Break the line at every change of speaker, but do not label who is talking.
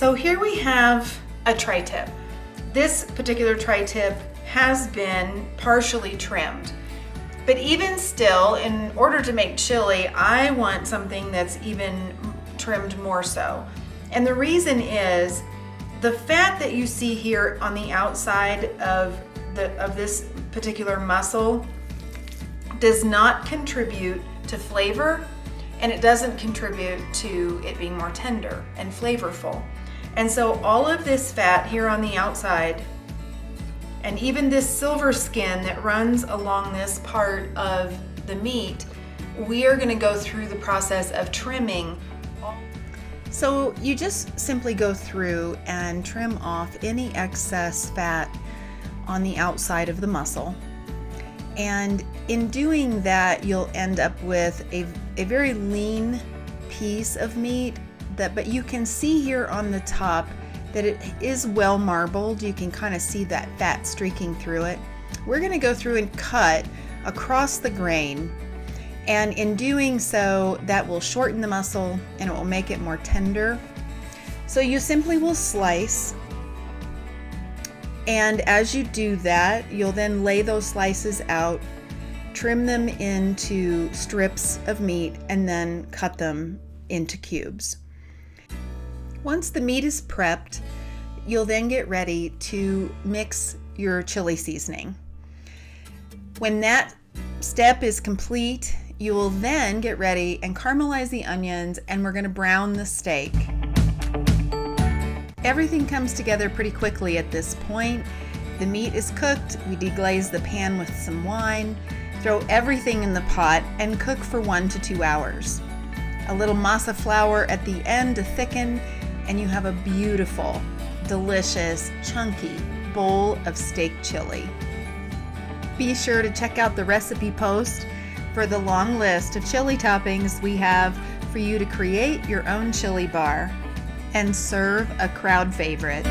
So here we have a tri-tip. This particular tri-tip has been partially trimmed. But even still, in order to make chili, I want something that's even trimmed more so. And the reason is the fat that you see here on the outside of this particular muscle does not contribute to flavor, and it doesn't contribute to it being more tender and flavorful. And so all of this fat here on the outside, and even this silver skin that runs along this part of the meat, we are going to go through the process of trimming. So you just simply go through and trim off any excess fat on the outside of the muscle. And in doing that, you'll end up with a very lean piece of meat but you can see here on the top that it is well marbled. You can kind of see that fat streaking through it. We're going to go through and cut across the grain, and in doing so, that will shorten the muscle and it will make it more tender. So you simply will slice, and as you do that, you'll then lay those slices out, trim them into strips of meat, and then cut them into cubes. Once the meat is prepped, you'll then get ready to mix your chili seasoning. When that step is complete, you will then get ready and caramelize the onions, and we're going to brown the steak. Everything comes together pretty quickly at this point. The meat is cooked, we deglaze the pan with some wine, throw everything in the pot, and cook for 1 to 2 hours. A little masa flour at the end to thicken, and you have a beautiful, delicious, chunky bowl of steak chili. Be sure to check out the recipe post for the long list of chili toppings we have for you to create your own chili bar and serve a crowd favorite.